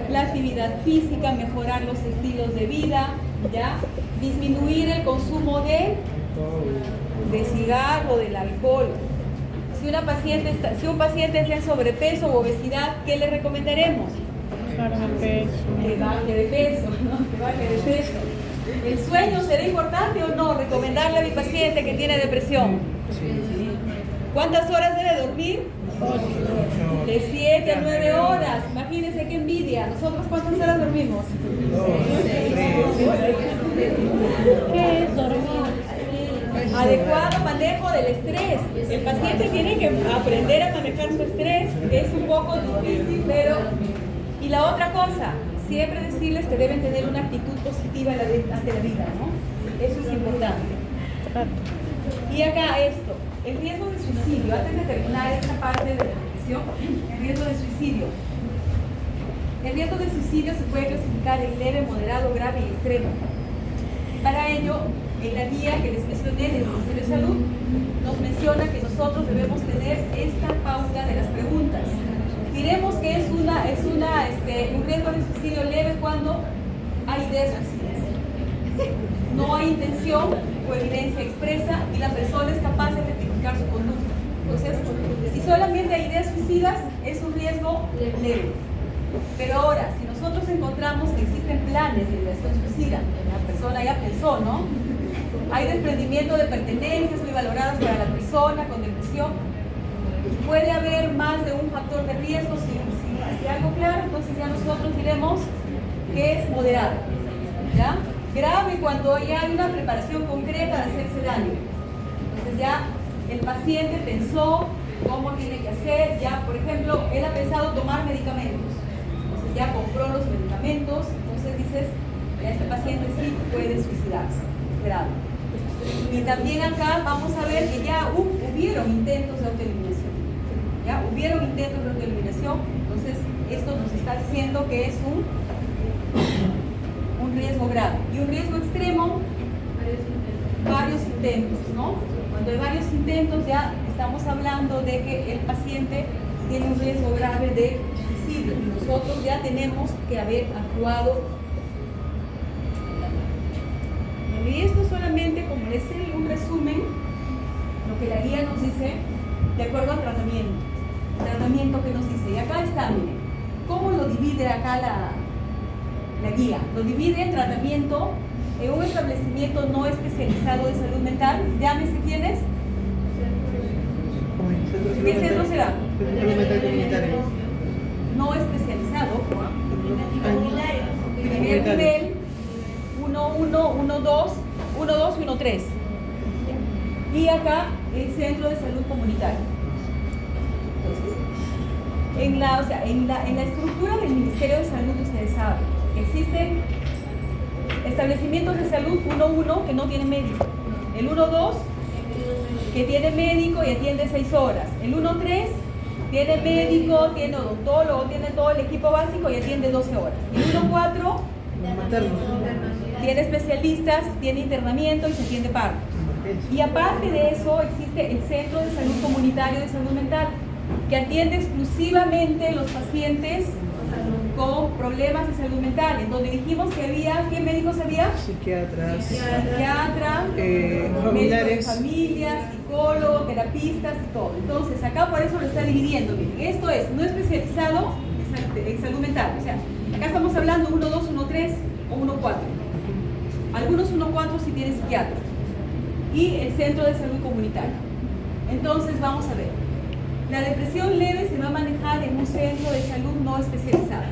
La actividad física, mejorar los estilos de vida, ¿ya? Disminuir el consumo de cigarro, del alcohol. Si un paciente está en sobrepeso u obesidad, ¿qué le recomendaremos? Que baje de peso, ¿no? Que baje de peso. ¿El sueño será importante o no? Recomendarle a mi paciente que tiene depresión. ¿Cuántas horas debe dormir? 8. De 7 a 9 horas. Imagínense qué envidia. ¿Nosotros cuántas horas dormimos? 2. ¿Qué es dormir? Adecuado manejo del estrés. El paciente tiene que aprender a manejar su estrés. Es un poco difícil, pero... Y la otra cosa, siempre decirles que deben tener una actitud positiva ante la vida, ¿no? Eso es importante. Y acá esto, el riesgo de suicidio. Antes de terminar esta parte de la depresión, el riesgo de suicidio. El riesgo de suicidio se puede clasificar en leve, moderado, grave y extremo. Para ello, en la guía que les mencioné del Ministerio de Salud, nos menciona que nosotros debemos tener esta pauta de las preguntas. Diremos que es un riesgo de suicidio leve cuando hay ideas suicidas. No hay intención o evidencia expresa y la persona es capaz de rectificar su conducta. Entonces, si solamente hay ideas suicidas, es un riesgo leve. Pero ahora, si nosotros encontramos que existen planes de ideación suicida, la persona ya pensó, ¿no? Hay desprendimiento de pertenencias muy valoradas para la persona con depresión. Puede haber más de un factor de riesgo, si algo claro, entonces ya nosotros diremos que es moderado, ¿ya? Grave cuando ya hay una preparación concreta de hacerse daño. Entonces ya el paciente pensó cómo tiene que hacer, ya por ejemplo, él ha pensado tomar medicamentos, entonces ya compró los medicamentos, entonces dices, ya este paciente sí puede suicidarse, grave. Y también acá vamos a ver que ya hubieron intentos de autoeliminación. Ya hubieron intentos de autoeliminación, entonces esto nos está diciendo que es un riesgo grave. Y un riesgo extremo, varios intentos, ¿no? Cuando hay varios intentos ya estamos hablando de que el paciente tiene un riesgo grave de suicidio y nosotros ya tenemos que haber actuado. Y esto solamente como les un resumen lo que la guía nos dice de acuerdo al tratamiento. El tratamiento que nos dice. Y acá está, miren, ¿cómo lo divide acá la guía? Lo divide el tratamiento en un establecimiento no especializado de salud mental. Llámese quién es. ¿Qué centro será? Salud mental comunitario. No especializado, primer nivel, 1-1, 1-2, 1-2 y 1-3. Y acá el centro de salud comunitario. Entonces, en la estructura del Ministerio de Salud, ustedes saben que existen establecimientos de salud 1-1 que no tienen médico, el 1-2 que tiene médico y atiende 6 horas, el 1-3 tiene médico, tiene odontólogo, tiene todo el equipo básico y atiende 12 horas, el 1-4 tiene especialistas, tiene internamiento y se atiende parto. Y aparte de eso existe el Centro de Salud Comunitario de Salud Mental, que atiende exclusivamente los pacientes con problemas de salud mental, en donde dijimos que había, ¿qué médicos había? Psiquiatras, Médicos familiares, de familias, psicólogos, terapistas y todo. Entonces, acá por eso lo está dividiendo. Miren, esto es no especializado en salud mental. O sea, acá estamos hablando 1-2, 1-3 o 1-4. Algunos 1-4 sí tienen psiquiatra. Y el Centro de Salud Comunitaria. Entonces, vamos a ver. La depresión leve se va a manejar en un centro de salud no especializado.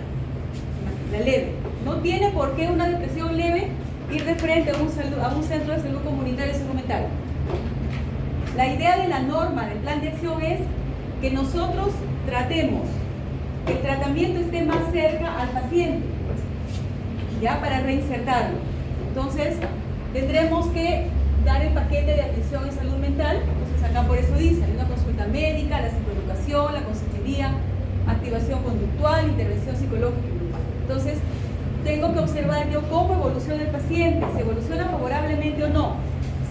La leve. No tiene por qué una depresión leve ir de frente a un centro de salud comunitaria de salud mental. La idea de la norma, del plan de acción es que nosotros tratemos, que el tratamiento esté más cerca al paciente, ya para reinsertarlo. Entonces, tendremos que dar el paquete de atención en salud mental. Entonces, acá por eso dice, hay una consulta médica, la psicoeducación, la consejería, activación conductual, intervención psicológica y grupal. Entonces, tengo que observar yo cómo evoluciona el paciente, si evoluciona favorablemente o no.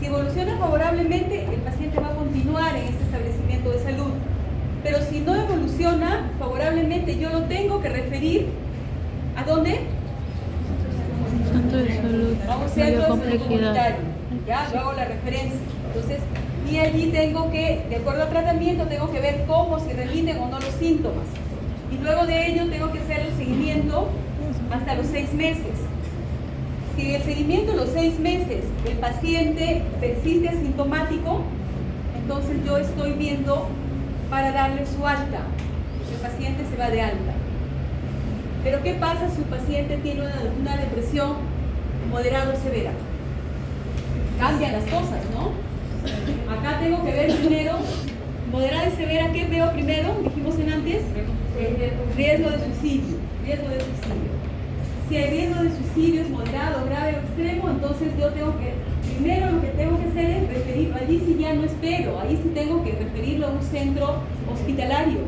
Si evoluciona favorablemente, el paciente va a continuar en este establecimiento de salud. Pero si no evoluciona favorablemente, yo lo tengo que referir ¿a dónde? Centro de salud. A un centro de salud comunitario. Ya, yo hago la referencia. Entonces, y allí tengo que, de acuerdo al tratamiento, tengo que ver cómo, si remiten o no los síntomas. Y luego de ello tengo que hacer el seguimiento hasta los 6 meses. Si en el seguimiento de los 6 meses el paciente persiste asintomático, entonces yo estoy viendo para darle su alta. El paciente se va de alta. Pero ¿qué pasa si un paciente tiene una depresión moderada o severa? Cambian las cosas, ¿no? Acá tengo que ver primero, moderada y severa, ¿qué veo primero? Dijimos en antes, riesgo de suicidio, riesgo de suicidio. Si el riesgo de suicidio es moderado, grave o extremo, entonces yo tengo que, primero lo que tengo que hacer es referirlo, allí sí ya no espero, ahí sí tengo que referirlo a un centro hospitalario.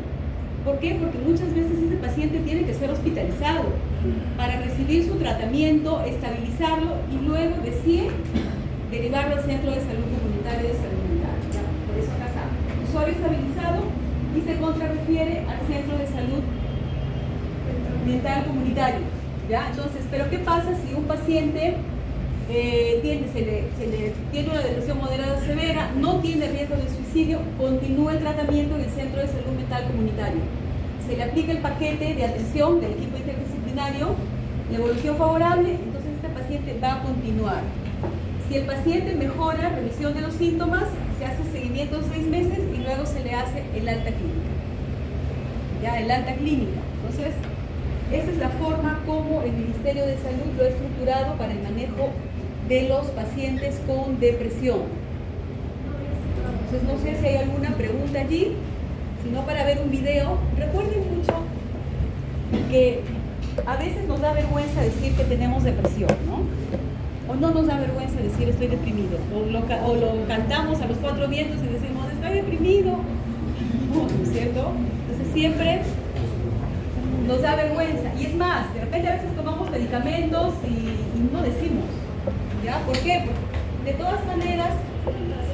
¿Por qué? Porque muchas veces ese paciente tiene que ser hospitalizado para recibir su tratamiento, estabilizarlo y luego recién derivarlo al Centro de Salud Comunitaria de Salud Mental. ¿Ya? Por eso acá está. Usuario estabilizado y se contrarrefiere al Centro de Salud Mental Comunitario. ¿Ya? Entonces, ¿pero qué pasa si un paciente tiene una depresión moderada o severa, no tiene riesgo de suicidio, continúa el tratamiento en el Centro de Salud Mental Comunitario? Se le aplica el paquete de atención del equipo interdisciplinario, la evolución favorable, entonces este paciente va a continuar. Si el paciente mejora, revisión de los síntomas, se hace seguimiento de 6 meses y luego se le hace el alta clínica. Ya, el alta clínica. Entonces, esa es la forma como el Ministerio de Salud lo ha estructurado para el manejo de los pacientes con depresión. Entonces, no sé si hay alguna pregunta allí, sino para ver un video. Recuerden mucho que a veces nos da vergüenza decir que tenemos depresión, ¿no? O no nos da vergüenza decir estoy deprimido, o lo cantamos a los 4 vientos y decimos estoy deprimido, ¿no es cierto? Entonces siempre nos da vergüenza, y es más, de repente a veces tomamos medicamentos y no decimos, ¿ya? ¿Por qué? Porque de todas maneras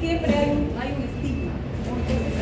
siempre hay un estigma, ¿no? Entonces